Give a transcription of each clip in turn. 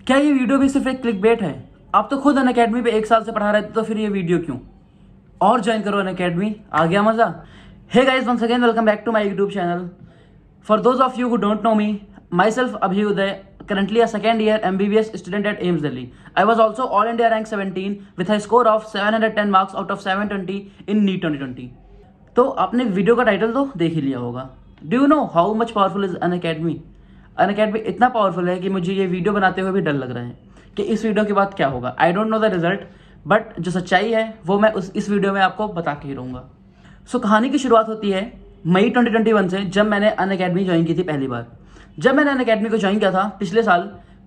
क्या ये वीडियो भी सिर्फ एक क्लिकबेट है? आप तो खुद अनअकैडमी पे 1 साल से पढ़ा रहे थे, तो फिर ये वीडियो क्यों? और ज्वाइन करो अनअकैडमी, आ गया मजा। Hey guys, once again welcome back to my YouTube channel. For those of you who don't know me, myself Abhyuday, currently a second year MBBS student at AIIMS Delhi. I was also All India rank 17 with a score of 710 marks out of 720 in NEET 2020. तो आपने video का title तो देख ही लिया होगा। Do you know how much powerful is Unacademy? Unacademy इतना powerful है कि मुझे ये वीडियो बनाते हुए भी डर लग रहा है कि इस वीडियो के बाद क्या होगा। I don't know the result, but जो सच्चाई है वो मैं इस वीडियो में आपको बता के ही रहूँगा। सो कहानी की शुरुआत होती है मई 2021 से, जब मैंने अनअकैडमी ज्वाइन की थी पहली बार। जब मैंने अनअकैडमी को ज्वाइन किया था पिछले साल,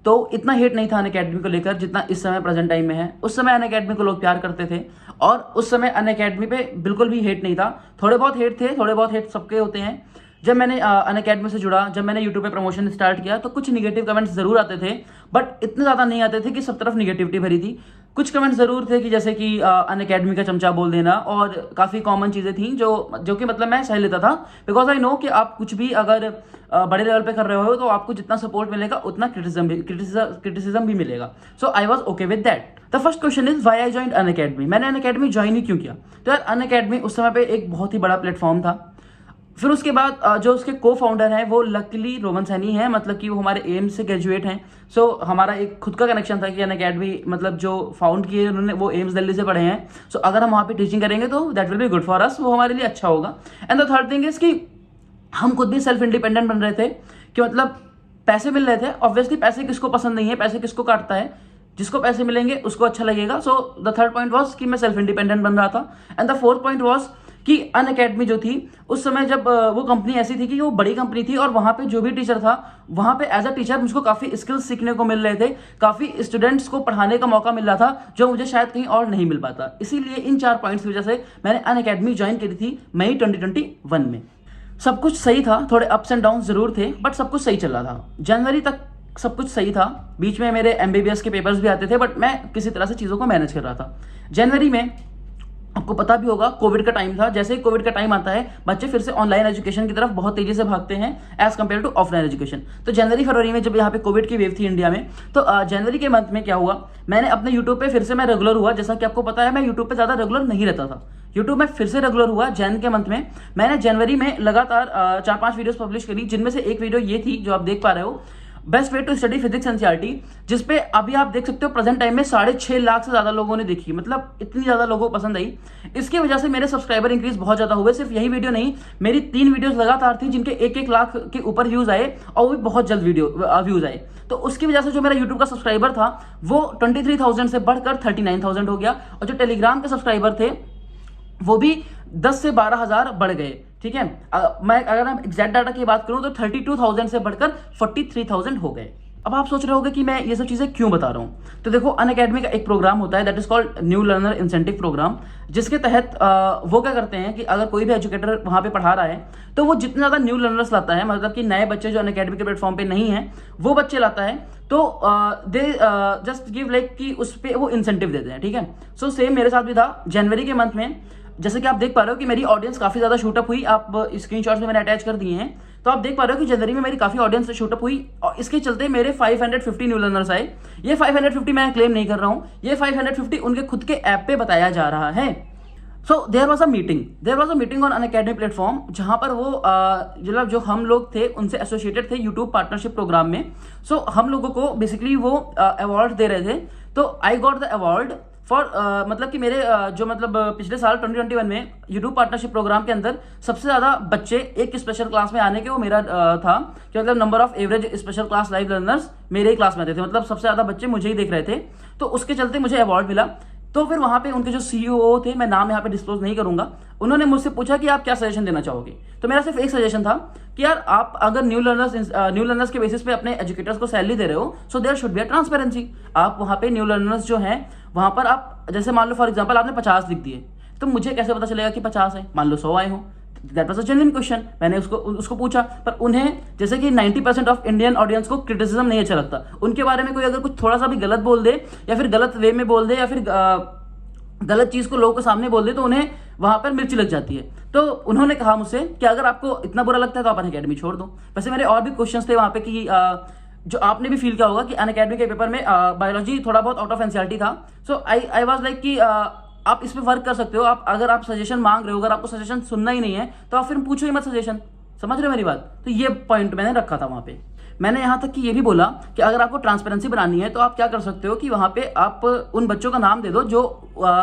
तो इतना हेट नहीं था अनअकैडमी को लेकर जितना इस समय प्रेजेंट टाइम में है। उस समय अनअकैडमी को लोग प्यार करते थे और उस समय अनअकैडमी पे बिल्कुल भी हेट नहीं था। थोड़े बहुत हेट थे, थोड़े बहुत हेट सबके होते हैं। जब मैंने अनअकैडमी से जुड़ा, जब मैंने यूट्यूब पे प्रमोशन स्टार्ट किया, तो कुछ निगेटिव कमेंट्स जरूर आते थे, बट इतने ज़्यादा नहीं आते थे कि सब तरफ निगेटिविटी भरी थी। कुछ कमेंट्स ज़रूर थे कि जैसे कि अनअकैडमी का चमचा बोल देना, और काफ़ी कॉमन चीज़ें थी जो कि मतलब मैं सह लेता था, बिकॉज आई नो कि आप कुछ भी अगर बड़े लेवल पे कर रहे हो तो आपको जितना सपोर्ट मिलेगा उतना क्रिटिसिज्म भी मिलेगा। So I was okay with that. The first question is why I joined Unacademy. मैंने अनअकैडमी ज्वाइन ही क्यों किया? तो यार अनअकैडमी उस समय पे एक बहुत ही बड़ा प्लेटफॉर्म था। फिर उसके बाद जो उसके को फाउंडर हैं वो लकीली रोमन सैनी हैं, मतलब कि वो हमारे एम्स से ग्रेजुएट हैं। सो हमारा एक खुद का कनेक्शन था कि अनअकैडमी मतलब जो फाउंड किए उन्होंने वो एम्स दिल्ली से पढ़े हैं। सो अगर हम वहाँ पे टीचिंग करेंगे तो that will be good for us, वो हमारे लिए अच्छा होगा। And the third thing is कि हम खुद भी सेल्फ इंडिपेंडेंट बन रहे थे, कि मतलब पैसे मिल रहे थे। ऑब्वियसली पैसे किसको पसंद नहीं है, पैसे किसको काटता है? जिसको पैसे मिलेंगे उसको अच्छा लगेगा। So the third point was कि मैं सेल्फ इंडिपेंडेंट बन रहा था। And the fourth point was कि अनअकैडमी जो थी उस समय, जब वो कंपनी ऐसी थी कि वो बड़ी कंपनी थी, और वहाँ पे जो भी टीचर था वहाँ पे एज अ टीचर मुझको काफ़ी स्किल्स सीखने को मिल रहे थे, काफ़ी स्टूडेंट्स को पढ़ाने का मौका मिल रहा था जो मुझे शायद कहीं और नहीं मिल पाता। इसीलिए इन 4 पॉइंट्स की वजह से मैंने अनअकैडमी ज्वाइन करी थी मई 2021 में। सब कुछ सही था, थोड़े अप्स एंड डाउन जरूर थे, बट सब कुछ सही चल रहा था। जनवरी तक सब कुछ सही था। बीच में मेरे MBBS के पेपर्स भी आते थे, बट मैं किसी तरह से चीज़ों को मैनेज कर रहा था। जनवरी में आपको पता भी होगा कोविड का टाइम था। जैसे ही कोविड का टाइम आता है, बच्चे फिर से ऑनलाइन एजुकेशन की तरफ बहुत तेजी से भागते हैं as compared to offline education. तो जनवरी फरवरी में जब यहाँ पे कोविड की वेव थी इंडिया में, तो जनवरी के मंथ में क्या हुआ, मैंने अपने यूट्यूब पे फिर से मैं रेगुलर हुआ। जैसा कि आपको पता है मैं यूट्यूब पे ज़्यादा रेगुलर नहीं रहता था, यूट्यूब में फिर से रेगुलर हुआ जैन के मंथ में। मैंने जनवरी में लगातार 4-5 वीडियोस पब्लिश करी, जिनमें से एक वीडियो ये थी जो आप देख पा रहे हो, best way to study physics NCERT, जिसपे अभी आप देख सकते हो प्रेजेंट टाइम में 6.5 लाख से ज्यादा लोगों ने देखी। मतलब इतनी ज्यादा लोगों को पसंद आई। इसकी वजह से मेरे सब्सक्राइबर इंक्रीज बहुत ज्यादा हुए। सिर्फ यही वीडियो नहीं, मेरी 3 वीडियोस लगातार थी जिनके 1-1 लाख के ऊपर व्यूज आए, और वो भी बहुत जल्द व्यूज आए। तो उसकी वजह से जो मेरा यूट्यूब का सब्सक्राइबर था वो 23,000 से बढ़कर 39,000 हो गया, और जो टेलीग्राम के सब्सक्राइबर थे वो भी 10 से 12,000 बढ़ गए। ठीक है, मैं अगर हम एग्जैक्ट डाटा की बात करूं तो 32,000 से बढ़कर 43,000 हो गए। अब आप सोच रहे होंगे कि मैं ये सब चीजें क्यों बता रहा हूं। तो देखो, अनअकैडमी का एक प्रोग्राम होता है that is called new learner incentive programme, जिसके तहत वो क्या करते हैं कि अगर कोई भी एजुकेटर वहां पे पढ़ा रहा है तो वो जितने ज्यादा न्यू लर्नर्स लाता है, मतलब कि नए बच्चे जो अनअकैडमी के प्लेटफॉर्म पे नहीं है वो बच्चे लाता है, तो दे जस्ट गिव लाइक कि उस पर वो इंसेंटिव देते हैं। ठीक है, सो सेम मेरे साथ भी था जनवरी के मंथ में। जैसे कि आप देख पा रहे हो कि मेरी ऑडियंस काफी ज्यादा शूटअप हुई। आप स्क्रीनशॉट्स में मैंने अटैच कर दिए हैं, तो आप देख पा रहे हो कि जनवरी में मेरी काफी ऑडियंस शूटअप हुई, और इसके चलते मेरे 550 न्यू लर्नर्स आए। ये 550 मैं क्लेम नहीं कर रहा हूं, ये 550 उनके खुद के ऐप पे बताया जा रहा है। So there was a meeting on Unacademy platform, जहां पर वो मतलब जो हम लोग थे उनसे एसोसिएटेड थे यूट्यूब पार्टनरशिप प्रोग्राम में। सो हम लोगों को बेसिकली वो अवार्ड दे रहे थे। तो I got the award for मतलब कि मेरे जो मतलब पिछले साल 2021 में यूट्यूब पार्टनरशिप प्रोग्राम के अंदर सबसे ज़्यादा बच्चे एक स्पेशल क्लास में आने के, वो मेरा था कि मतलब number of average special class live learners मेरे ही क्लास में आते थे, मतलब सबसे ज़्यादा बच्चे मुझे ही देख रहे थे। तो उसके चलते मुझे अवार्ड मिला। तो फिर वहाँ पे उनके जो CEO थे, मैं नाम यहाँ पे डिस्क्लोज नहीं करूंगा, उन्होंने मुझसे पूछा कि आप क्या सजेशन देना चाहोगे। तो मेरा सिर्फ एक सजेशन था कि यार आप अगर न्यू लर्नर्स के बेसिस पे अपने एजुकेटर्स को सैलरी दे रहे हो, so there should be a transparency. आप वहाँ पे न्यू लर्नर्स जो हैं वहाँ पर आप जैसे मान लो फॉर एग्जाम्पल आपने 50 लिख दिए, तो मुझे कैसे पता चलेगा कि 50 है? मान लो 100 आए हो। That was a genuine question. मैंने उसको पूछा, पर उन्हें जैसे कि 90% ऑफ इंडियन ऑडियंस को क्रिटिसिज्म नहीं अच्छा लगता। उनके बारे में कोई अगर कुछ थोड़ा सा भी गलत बोल दे, या फिर गलत वे में बोल दे, या फिर गलत चीज को लोगों के सामने बोल दे, तो उन्हें वहां पर मिर्ची लग जाती है। तो उन्होंने कहा मुझसे कि अगर आपको इतना बुरा लगता है तो आप अनअकैडमी छोड़ दो। वैसे मेरे और भी क्वेश्चंस थे वहां पे कि जो आपने भी फील किया होगा कि अनअकैडमी के पेपर में बायोलॉजी थोड़ा बहुत आउट ऑफ एनसीईआरटी था। सो आई वाज लाइक कि आप इस पे वर्क कर सकते हो। आप अगर आप सजेशन मांग रहे हो, अगर आपको सजेशन सुनना ही नहीं है तो आप फिर पूछो ही मत सजेशन। समझ रहे हो मेरी बात? तो ये पॉइंट मैंने रखा था वहाँ पे। मैंने यहाँ तक कि ये भी बोला कि अगर आपको ट्रांसपेरेंसी बनानी है तो आप क्या कर सकते हो कि वहाँ पे आप उन बच्चों का नाम दे दो जो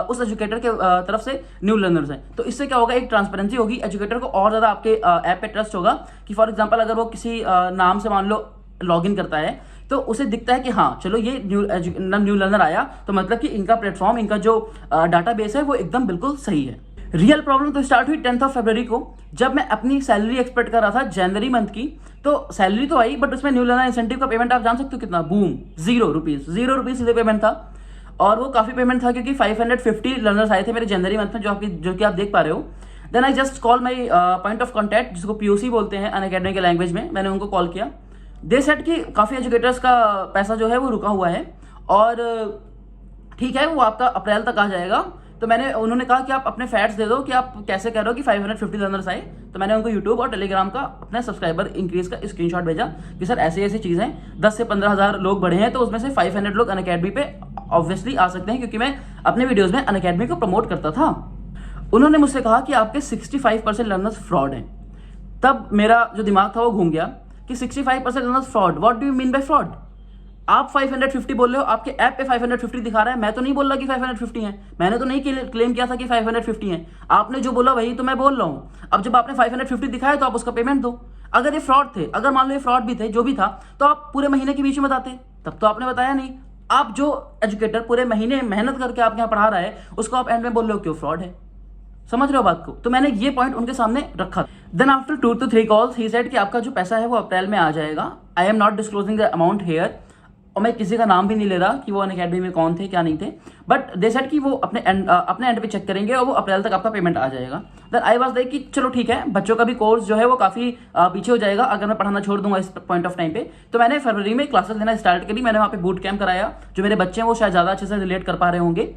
उस एजुकेटर के तरफ से न्यू लर्नर्स हैं। तो इससे क्या होगा, एक ट्रांसपेरेंसी होगी, एजुकेटर को और ज़्यादा आपके ऐप पे ट्रस्ट होगा कि फॉर एग्जाम्पल अगर वो किसी नाम से मान लो लॉगिन करता है तो उसे दिखता है कि हाँ चलो ये न्यू लर्नर आया, तो मतलब कि इनका प्लेटफॉर्म, इनका जो डाटाबेस है वो एकदम बिल्कुल सही है। रियल प्रॉब्लम तो स्टार्ट हुई 10 फरवरी को, जब मैं अपनी सैलरी एक्सपेक्ट कर रहा था जनवरी मंथ की। तो सैलरी तो आई, बट उसमें न्यू लर्नर इंसेंटिव का पेमेंट आप जान सकते हो कितना, बूम, $0 सीधे पेमेंट था। और वो काफ़ी पेमेंट था क्योंकि 550 लर्नर्स आए थे मेरे जनवरी मंथ में, जो कि आप देख पा रहे हो। Then I just call my point of contact, जिसको POC बोलते हैं अनअकैडमी के लैंग्वेज में। मैंने उनको कॉल किया। दे सेड कि काफ़ी एजुकेटर्स का पैसा जो है वो रुका हुआ है और ठीक है वो आपका अप्रैल तक आ जाएगा। तो उन्होंने कहा कि आप अपने फैक्ट्स दे दो कि आप कैसे कह रहे हो कि 550 लर्नर्स आए। तो मैंने उनको यूट्यूब और टेलीग्राम का अपने सब्सक्राइबर इंक्रीज का स्क्रीनशॉट भेजा कि सर ऐसी ऐसी चीज़ें, 10 से 15 हज़ार लोग बढ़े हैं तो उसमें से 500 लोग अनअकैडमी पे ऑब्वियसली आ सकते हैं, क्योंकि मैं अपने वीडियोज़ में अनअकैडमी को प्रमोट करता था। उन्होंने मुझसे कहा कि आपके 65% लर्नर्स फ्रॉड हैं। तब मेरा जो दिमाग था वो घूम गया कि 65% learners fraud, what do you mean by fraud? आप 550 बोल रहे हो, आपके ऐप पे 550 दिखा रहा है, मैं तो नहीं बोल रहा कि 550 है, मैंने तो नहीं क्लेम किया था कि 550 है। आपने जो बोला वही तो मैं बोल रहा हूँ। अब जब आपने 550 दिखाया तो आप उसका पेमेंट दो। अगर ये फ्रॉड थे, अगर मान लो ये फ्रॉड भी थे, जो भी था, तो आप पूरे महीने के बीच में बताते, तब तो आपने बताया नहीं। आप जो एजुकेटर पूरे महीने मेहनत करके आपके यहाँ पढ़ा रहा है, उसको आप एंड में बोल रहे हो क्यों फ्रॉड है। समझ रहे हो बात को? तो मैंने ये पॉइंट उनके सामने रखा। Then after 2 to 3 calls he said कि आपका जो पैसा है वो अप्रैल में आ जाएगा। I am not disclosing the amount here, और मैं किसी का नाम भी नहीं ले रहा कि वो अनअकैडमी में कौन थे क्या नहीं थे, बट दे सेड कि वो अपने एंड पे चेक करेंगे और वो अप्रैल तक आपका पेमेंट आ जाएगा। देन आई वाज लाइक कि चलो ठीक है, बच्चों का भी कोर्स जो है वो काफ़ी पीछे हो जाएगा अगर मैं पढ़ाना छोड़ दूंगा इस पॉइंट ऑफ टाइम पे। तो मैंने फरवरी में क्लासेस लेना स्टार्ट करी। मैंने वहाँ पे बूट कैंप कराया। जो मेरे बच्चे हैं वो शायद ज़्यादा अच्छे से रिलेट कर पा रहे होंगे।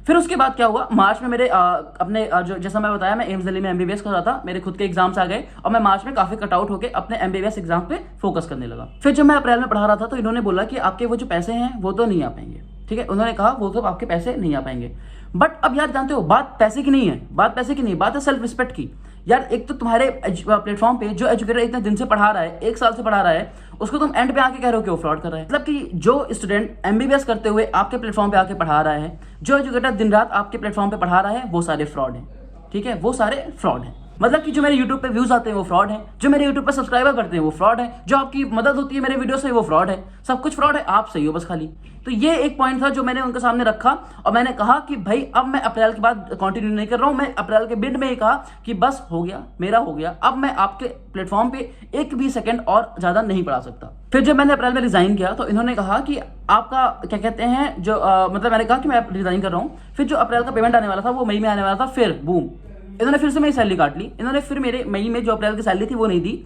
फिर उसके बाद क्या हुआ, मार्च में मेरे अपने जो जैसा मैं बताया मैं एम्स दिल्ली में MBBS कर रहा था, मेरे खुद के एग्जाम्स आ गए और मैं मार्च में काफी कटआउट होकर अपने MBBS एग्जाम पे फोकस करने लगा। फिर जब मैं अप्रैल में पढ़ा रहा था तो इन्होंने बोला कि आपके वो जो पैसे हैं वो तो नहीं आ पाएंगे। ठीक है, उन्होंने कहा वो तो आपके पैसे नहीं आ पाएंगे। बट अब यार जानते हो बात पैसे की नहीं है, बात पैसे की नहीं, बात है सेल्फ रिस्पेक्ट की। यार एक तो तुम्हारे प्लेटफॉर्म पे जो एजुकेटर इतने दिन से पढ़ा रहा है, 1 साल से पढ़ा रहा है, उसको तुम एंड पे आके कह रहे हो कि वो फ्रॉड कर रहा है। मतलब कि जो स्टूडेंट MBBS करते हुए आपके प्लेटफॉर्म पे आके पढ़ा रहा है, जो एजुकेटर दिन रात आपके प्लेटफॉर्म पे पढ़ा रहा है, वो सारे फ्रॉड हैं। ठीक है, वो सारे फ्रॉड हैं। मतलब कि जो मेरे YouTube पे व्यूज आते हैं वो फ्रॉड है, जो मेरे YouTube पे सब्सक्राइबर करते हैं वो फ्रॉड है, जो आपकी मदद होती है मेरे वीडियो से वो फ्रॉड है। सब कुछ फ्रॉड है, आप सही हो बस खाली। तो ये एक पॉइंट था जो मैंने उनके सामने रखा और मैंने कहा कि भाई अब मैं अप्रैल के बाद कंटिन्यू नहीं कर रहा हूं। मैं अप्रैल के मिड में ही कहा कि बस हो गया, मेरा हो गया, अब मैं आपके प्लेटफॉर्म पे एक भी सेकंड और ज्यादा नहीं पढ़ा सकता। फिर जब मैंने अप्रैल में रिजाइन किया तो इन्होंने कहा कि आपका क्या कहते हैं जो मतलब मैंने कहा कि मैं रिजाइन कर रहा हूँ। फिर जो अप्रैल का पेमेंट आने वाला था वो मई में आने वाला था। फिर बूम, इन्होंने फिर से मेरी सैलरी काट ली। इन्होंने फिर मेरे मई में जो अप्रैल की सैलरी थी वो नहीं दी।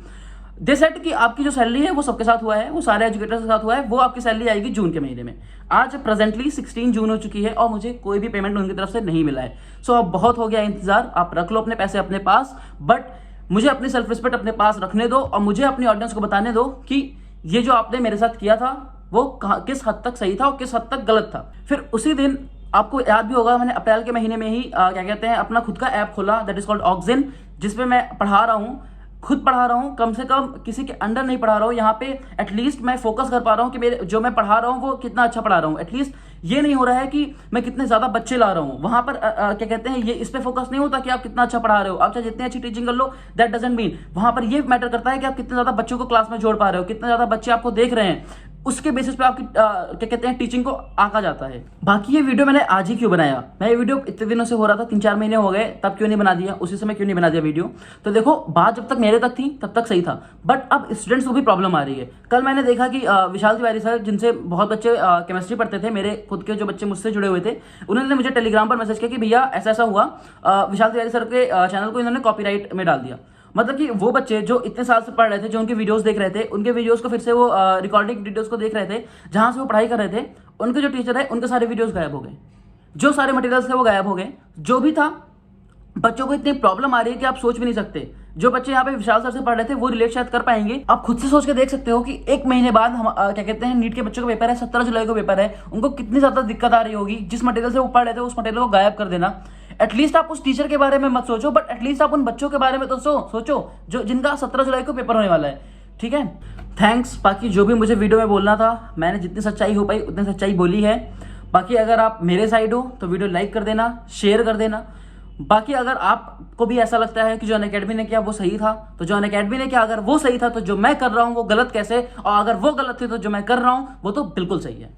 दे सेड कि आपकी जो सैलरी है वो सबके साथ हुआ है, वो सारे एजुकेटर्स के साथ हुआ है, वो आपकी सैलरी आएगी जून के महीने में। आज प्रेजेंटली 16 जून हो चुकी है और मुझे कोई भी पेमेंट उनकी तरफ से नहीं मिला है। सो अब बहुत हो गया इंतजार, आप रख लो अपने पैसे अपने पास, बट मुझे अपनी सेल्फ रिस्पेक्ट अपने पास रखने दो और मुझे अपनी ऑडियंस को बताने दो कि ये जो आपने मेरे साथ किया था वो किस हद तक सही था और किस हद तक गलत था। फिर उसी दिन आपको याद भी होगा मैंने अप्रैल के महीने में ही क्या कहते हैं अपना खुद का ऐप खोला, दैट इज कॉल्ड ऑक्सिन, जिसपे मैं पढ़ा रहा हूँ, खुद पढ़ा रहा हूँ, कम से कम किसी के अंडर नहीं पढ़ा रहा हूँ। यहाँ पे एटलीस्ट मैं फोकस कर पा रहा हूँ कि मेरे जो मैं पढ़ा रहा हूँ वो कितना अच्छा पढ़ा रहा हूँ। एटलीस्ट ये नहीं हो रहा है कि मैं कितने ज्यादा बच्चे ला रहा हूँ। वहां पर क्या कहते हैं ये इस पे फोकस नहीं होता कि आप कितना अच्छा पढ़ा रहे हो, आप चाहे जितनी अच्छी टीचिंग कर लो, दैट डजंट मीन। वहां पर ये मैटर करता है कि आप कितने ज्यादा बच्चों को क्लास में जोड़ पा रहे हो, कितने ज्यादा बच्चे आपको देख रहे हैं, उसके बेसिस पे आपकी क्या कहते हैं टीचिंग को आंका जाता है। बाकी ये वीडियो मैंने आज ही क्यों बनाया, मैं ये वीडियो इतने दिनों से हो रहा था, 3-4 महीने हो गए, तब क्यों नहीं बना दिया, उसी समय क्यों नहीं बना दिया वीडियो। तो देखो बात जब तक मेरे तक थी तब तक सही था, बट अब स्टूडेंट्स को भी प्रॉब्लम आ रही है। कल मैंने देखा कि विशाल तिवारी सर, जिनसे बहुत बच्चे केमिस्ट्री पढ़ते थे, मेरे खुद के जो बच्चे मुझसे जुड़े हुए थे, उन्होंने मुझे टेलीग्राम पर मैसेज किया कि भैया ऐसा ऐसा हुआ, विशाल तिवारी सर के चैनल को इन्होंने कॉपीराइट में डाल दिया। मतलब कि वो बच्चे जो इतने साल से पढ़ रहे थे, जो उनके वीडियोस देख रहे थे, उनके वीडियोस को फिर से वो रिकॉर्डिंग वीडियोस को देख रहे थे, जहां से वो पढ़ाई कर रहे थे, उनके जो टीचर है उनके सारे वीडियोस गायब हो गए, जो सारे मटेरियल्स थे वो गायब हो गए, जो भी था बच्चों को इतनी प्रॉब्लम आ रही है कि आप सोच भी नहीं सकते। जो बच्चे यहाँ पे विशाल सर से पढ़ रहे थे वो रिलेट शायद कर पाएंगे। आप खुद से सोच के देख सकते हो कि एक महीने बाद हम क्या कहते हैं नीट के बच्चों का पेपर है, 17 जुलाई को पेपर है, उनको कितनी ज्यादा दिक्कत आ रही होगी। जिस मटेरियल से वो पढ़ रहे थे उस मटेरियल को गायब कर देना। एटलीस्ट आप उस टीचर के बारे में मत सोचो, बट एटलीस्ट आप उन बच्चों के बारे में तो सोचो जो जिनका 17 जुलाई को पेपर होने वाला है। ठीक है, थैंक्स। बाकी जो भी मुझे वीडियो में बोलना था मैंने जितनी सच्चाई हो पाई उतनी सच्चाई बोली है। बाकी अगर आप मेरे साइड हो तो वीडियो लाइक कर देना, शेयर कर देना। बाकी अगर आपको भी ऐसा लगता है कि जो अनअकैडमी ने किया वो सही था, तो जो अनअकैडमी ने किया अगर वो सही था तो जो मैं कर रहा हूँ वो गलत कैसे, और अगर वो गलत थे तो जो मैं कर रहा हूँ वो तो बिल्कुल सही है।